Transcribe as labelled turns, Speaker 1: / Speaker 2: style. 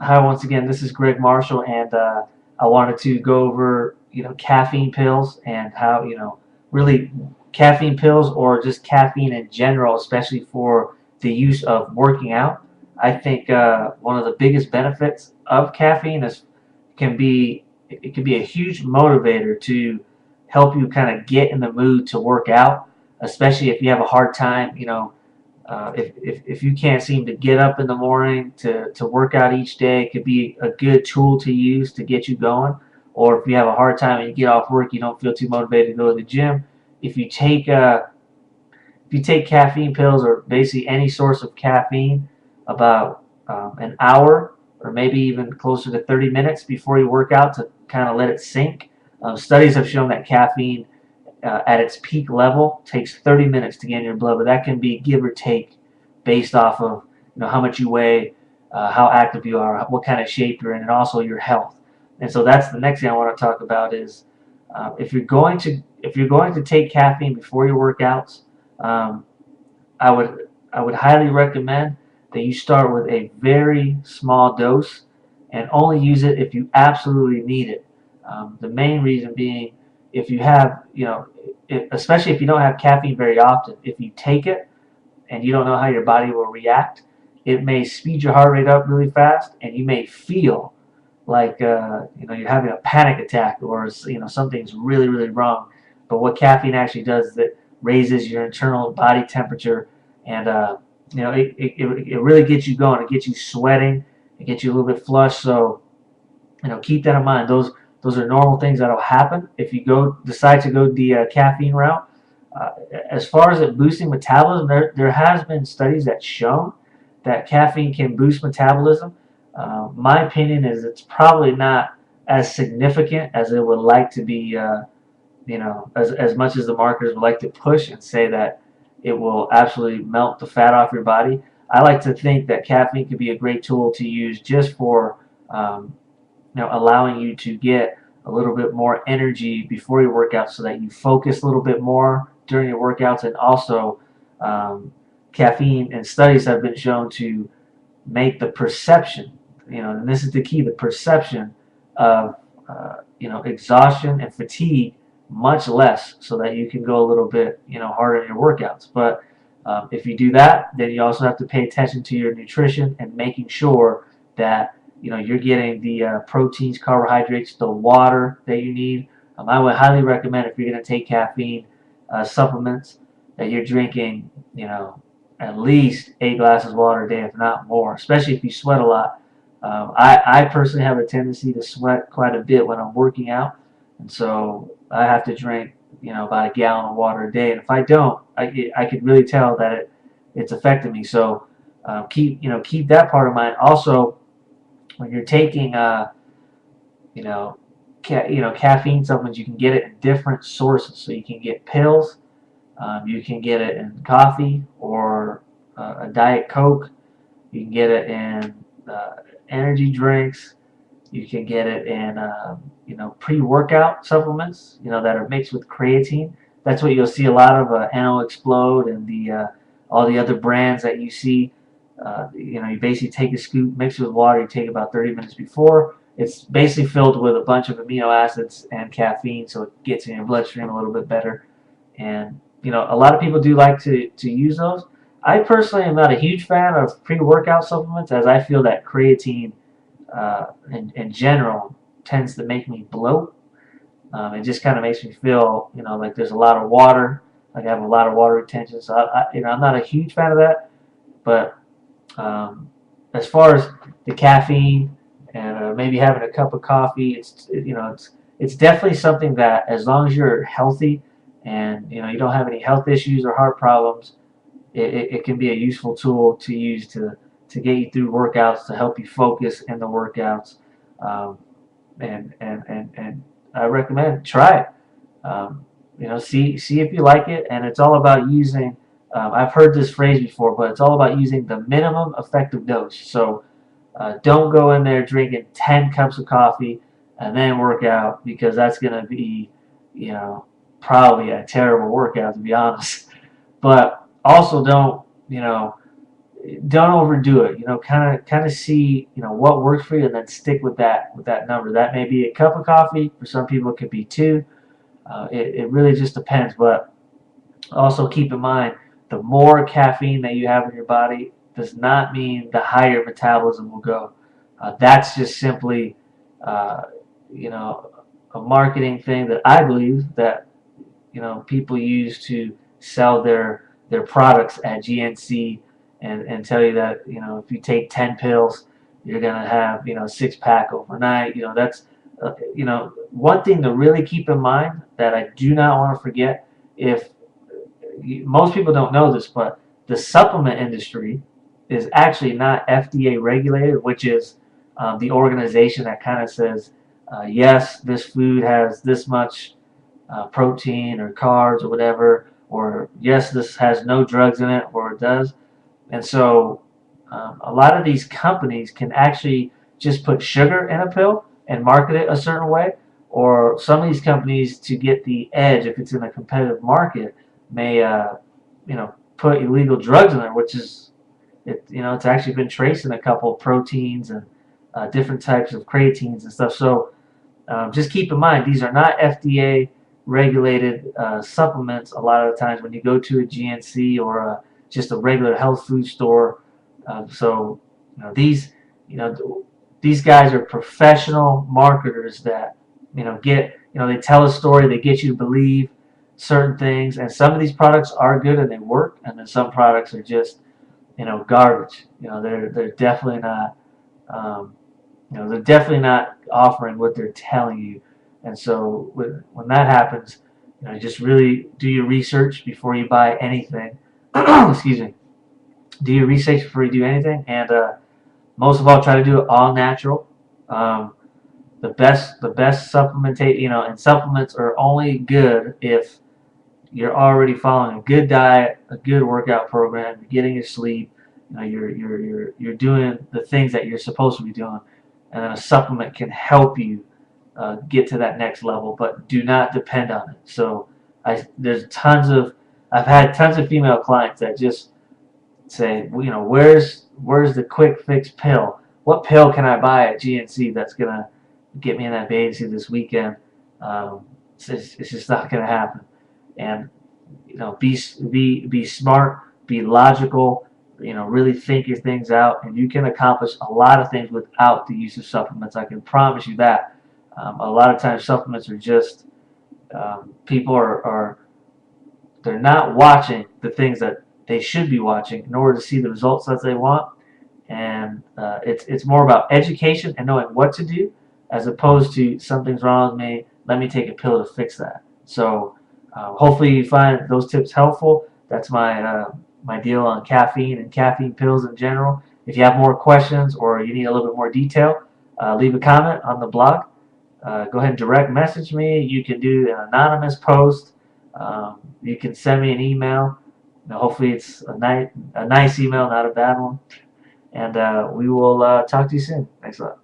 Speaker 1: Hi, once again, this is Greg Marshall, and I wanted to go over, caffeine pills and how, really caffeine pills or just caffeine in general, especially for the use of working out. I think one of the biggest benefits of caffeine is can be it can be a huge motivator to help you kind of get in the mood to work out, especially if you have a hard time, if you can't seem to get up in the morning to work out each day, it could be a good tool to use to get you going. Or if you have a hard time and you get off work, you don't feel too motivated to go to the gym. If you take caffeine pills or basically any source of caffeine about an hour or maybe even closer to 30 minutes before you work out to kind of let it sink. Studies have shown that caffeine at its peak level takes 30 minutes to get in your blood, but that can be give or take based off of how much you weigh, how active you are, what kind of shape you're in, and also your health. And so that's the next thing I want to talk about is if you're going to take caffeine before your workouts, um, I would highly recommend that you start with a very small dose and only use it if you absolutely need it. The main reason being, if you have, especially if you don't have caffeine very often, if you take it and you don't know how your body will react, it may speed your heart rate up really fast, and you may feel like you're having a panic attack or something's really really wrong. But what caffeine actually does is it raises your internal body temperature, and it really gets you going. It gets you sweating. It gets you a little bit flushed. So keep that in mind. Those are normal things that'll happen if you decide to go the caffeine route. Uh, as far as it boosting metabolism, there has been studies that show that caffeine can boost metabolism. My opinion is it's probably not as significant as it would like to be. As much as the marketers would like to push and say that it will absolutely melt the fat off your body. I like to think that caffeine could be a great tool to use just for um, allowing you to get a little bit more energy before your workout so that you focus a little bit more during your workouts. And also, um, caffeine and studies have been shown to make the perception, and this is the key, the perception of, exhaustion and fatigue much less so that you can go a little bit, harder in your workouts. But if you do that, then you also have to pay attention to your nutrition and making sure that you're getting the proteins, carbohydrates, the water that you need. I would highly recommend if you're going to take caffeine supplements that you're drinking, at least 8 glasses of water a day, if not more. Especially if you sweat a lot. I personally have a tendency to sweat quite a bit when I'm working out, and so I have to drink about a gallon of water a day. And if I don't, I could really tell that it's affecting me. So keep that part in mind. Also, when you're taking you know caffeine supplements, you can get it in different sources. So you can get pills, you can get it in coffee or a diet coke. You can get it in energy drinks. You can get it in pre-workout supplements, that are mixed with creatine. That's what you'll see a lot of Nano Explode and the all the other brands that you see. You basically take a scoop, mix it with water. You take about 30 minutes before. It's basically filled with a bunch of amino acids and caffeine, so it gets in your bloodstream a little bit better. And a lot of people do like to use those. I personally am not a huge fan of pre-workout supplements, as I feel that creatine, in general, tends to make me bloat. It just kind of makes me feel, like there's a lot of water, like I have a lot of water retention. So I'm not a huge fan of that. But um, as far as the caffeine and maybe having a cup of coffee, it's definitely something that, as long as you're healthy and you don't have any health issues or heart problems, it can be a useful tool to use to get you through workouts, to help you focus in the workouts. Um, and I recommend try it. See if you like it, and it's all about using. I've heard this phrase before, but it's all about using the minimum effective dose. So don't go in there drinking 10 cups of coffee and then work out, because that's going to be, you know, probably a terrible workout, to be honest. But also don't, don't overdo it. Kind of see what works for you, and then stick with that number. That may be a cup of coffee. For some people, it could be two. It really just depends. But also keep in mind, the more caffeine that you have in your body does not mean the higher metabolism will go. That's just simply, uh, you know, a marketing thing that I believe that people use to sell their products at GNC, and tell you that if you take 10 pills, you're gonna have six pack overnight. That's one thing to really keep in mind that I do not want to forget. If most people don't know this, but the supplement industry is actually not FDA regulated, which is the organization that kind of says, yes, this food has this much protein or carbs or whatever, or yes, this has no drugs in it, or it does. And so a lot of these companies can actually just put sugar in a pill and market it a certain way, or some of these companies, to get the edge, if it's in a competitive market, may put illegal drugs in there, which is it's actually been traced in a couple of proteins and different types of creatines and stuff. So just keep in mind, these are not FDA regulated supplements. A lot of the times when you go to a GNC or just a regular health food store, so these these guys are professional marketers that get they tell a story, they get you to believe certain things, and some of these products are good and they work, and then some products are just garbage. They're definitely not. They're definitely not offering what they're telling you. And so when that happens, just really do your research before you buy anything. Excuse me. Do your research before you do anything, and most of all, try to do it all natural. Um, the best and supplements are only good if you're already following a good diet, a good workout program, you're getting your sleep, you're doing the things that you're supposed to be doing, and then a supplement can help you get to that next level, but do not depend on it. So I've had tons of female clients that just say, where's the quick fix pill? What pill can I buy at GNC that's gonna get me in that bathing suit this weekend? It's just not gonna happen. And be smart, be logical. Really think your things out, and you can accomplish a lot of things without the use of supplements. I can promise you that. A lot of times, supplements are just people are they're not watching the things that they should be watching in order to see the results that they want. And it's more about education and knowing what to do, as opposed to something's wrong with me, let me take a pill to fix that. So hopefully you find those tips helpful. That's my deal on caffeine and caffeine pills in general. If you have more questions or you need a little bit more detail, leave a comment on the blog. Go ahead and direct message me. You can do an anonymous post. You can send me an email. Hopefully it's a nice email, not a bad one. And we will talk to you soon. Thanks a lot.